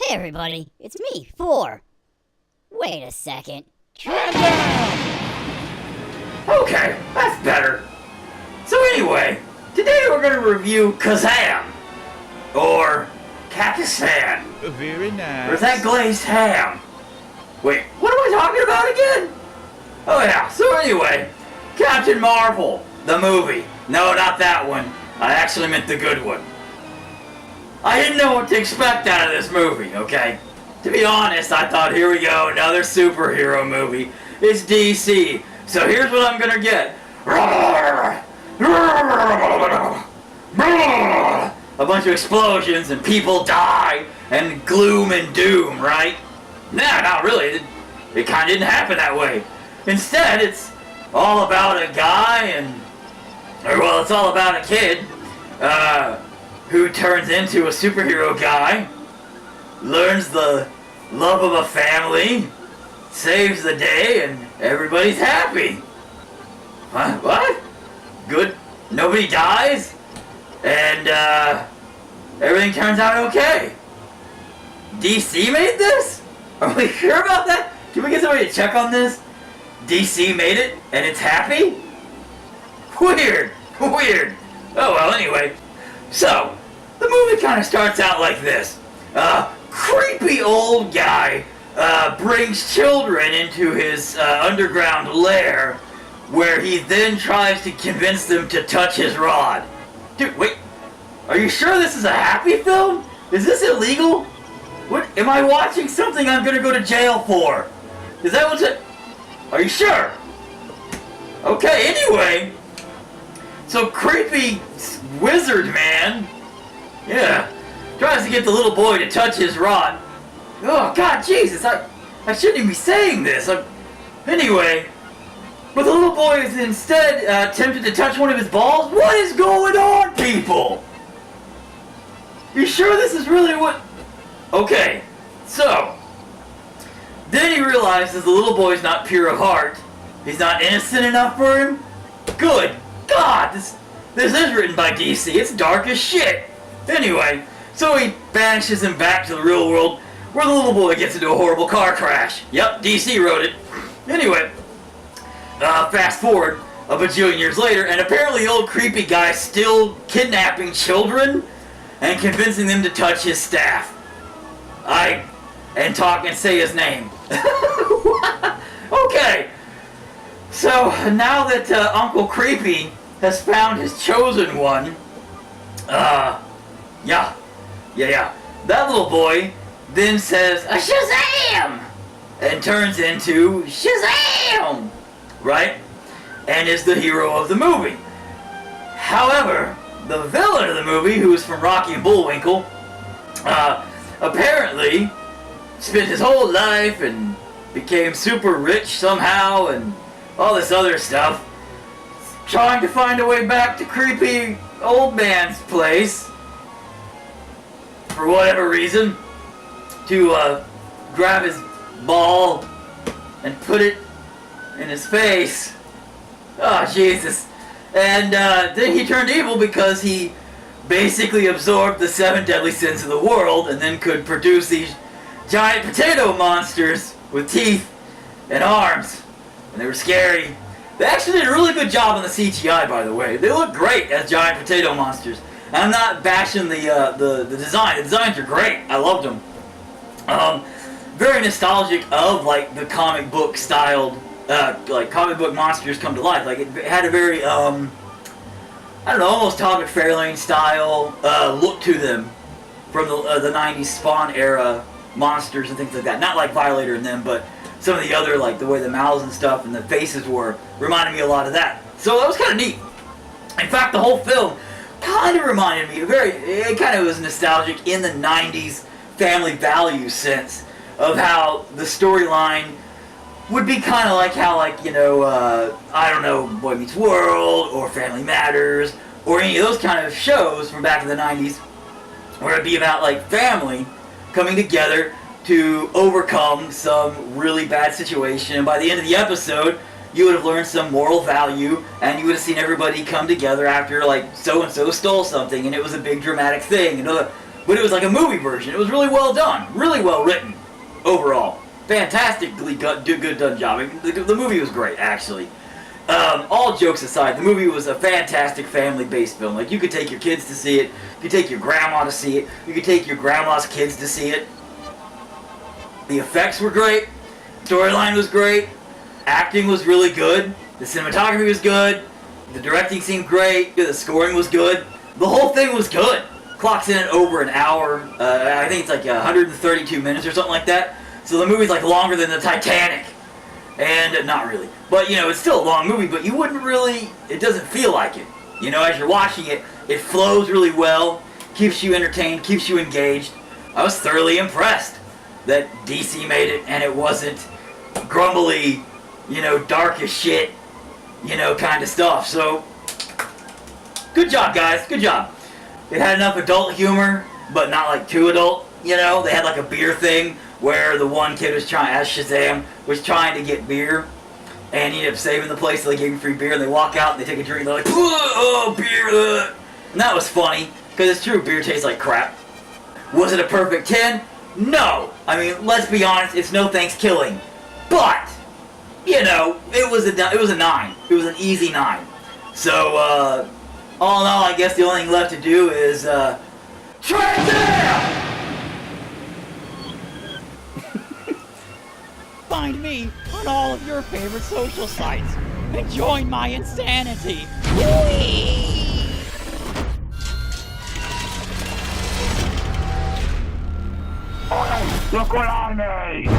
Hey everybody, it's me, 4. Wait a second. TRANS-ZAM! Okay, that's better. So anyway, today we're going to review Shazam. Or Kakistan. Very nice. Or is that glazed ham? Wait, what am I talking about again? Oh yeah, so anyway, Captain Marvel, the movie. No, not that one. I actually meant the good one. I didn't know what to expect out of this movie, okay? To be honest, I thought, here we go, another superhero movie. It's DC, so here's what I'm gonna get. A bunch of explosions and people die and gloom and doom, right? Nah, not really. It kind of didn't happen that way. Instead, it's all about a guy it's all about a kid who turns into a superhero guy, learns the love of a family, saves the day, and everybody's happy. What? Good. Nobody dies, and everything turns out okay. DC made this? Are we sure about that? Can we get somebody to check on this? DC made it, and it's happy? Weird. Weird. Oh well, anyway. So, the movie kind of starts out like this. Creepy old guy brings children into his underground lair, where he then tries to convince them to touch his rod. Dude, wait. Are you sure this is a happy film? Is this illegal? What? Am I watching something I'm gonna go to jail for? Is that what's it? Are you sure? Okay, anyway. So creepy wizard man, tries to get the little boy to touch his rod. Oh God, Jesus, I shouldn't even be saying this. Anyway, but the little boy is instead tempted to touch one of his balls. What is going on, people? You sure this is really what? Okay, so then he realizes the little boy's not pure of heart. He's not innocent enough for him. Good God, this is written by DC. It's dark as shit. Anyway, so he banishes him back to the real world, where the little boy gets into a horrible car crash. Yep, DC wrote it. Anyway, fast forward a bajillion years later, and apparently the old creepy guy still kidnapping children and convincing them to touch his staff. And talk and say his name. Okay. So now that Uncle Creepy has found his chosen one, that little boy then says, Shazam! And turns into Shazam! Right? And is the hero of the movie. However, the villain of the movie, who is from Rocky and Bullwinkle, apparently spent his whole life and became super rich somehow and all this other stuff, trying to find a way back to creepy old man's place for whatever reason, to grab his ball and put it in his face. Oh Jesus. And then he turned evil because he basically absorbed the 7 deadly sins of the world and then could produce these giant potato monsters with teeth and arms. And they were scary. They actually did a really good job on the CGI, by the way. They look great as giant potato monsters. And I'm not bashing the design. The designs are great. I loved them. Very nostalgic of like the comic book styled, like comic book monsters come to life. Like it had a very almost Todd McFarlane style look to them from the 90s Spawn era monsters and things like that. Not like Violator and them, but some of the other, like the way the mouths and stuff and the faces were, reminded me a lot of that. So that was kind of neat. In fact, the whole film kind of reminded me, it kind of was nostalgic in the 90s family values sense of how the storyline would be kind of like how, like, Boy Meets World or Family Matters or any of those kind of shows from back in the 90s, where it'd be about, like, family coming together to overcome some really bad situation. And by the end of the episode, you would have learned some moral value, and you would have seen everybody come together after, like, so-and-so stole something, and it was a big dramatic thing. but it was like a movie version. It was really well done, really well written, overall. Fantastically good done job. I mean, the movie was great, actually. All jokes aside, the movie was a fantastic family-based film. Like, you could take your kids to see it, you could take your grandma to see it, you could take your grandma's kids to see it. The effects were great, storyline was great, acting was really good, the cinematography was good, the directing seemed great, the scoring was good, the whole thing was good. Clocks in at over an hour, I think it's like 132 minutes or something like that. So the movie's like longer than the Titanic. And not really. But, you know, it's still a long movie, but you wouldn't really, it doesn't feel like it. You know, as you're watching it, it flows really well, keeps you entertained, keeps you engaged. I was thoroughly impressed that DC made it and it wasn't grumbly, you know, dark as shit, you know, kind of stuff. So, good job, guys, good job. It had enough adult humor, but not like too adult, you know. They had like a beer thing where the one kid was trying, as Shazam, was trying to get beer, and he ended up saving the place, so they gave him free beer, and they walk out, and they take a drink, and they're like, oh, beer, and that was funny, because it's true, beer tastes like crap. Was it a perfect 10? No! I mean, let's be honest, it's no thanks killing. But, you know, it was a 9. It was an easy 9. So, all in all, I guess the only thing left to do is, TRANS-ZAM! Find me on all of your favorite social sites and join my insanity. Whee! Look what I made!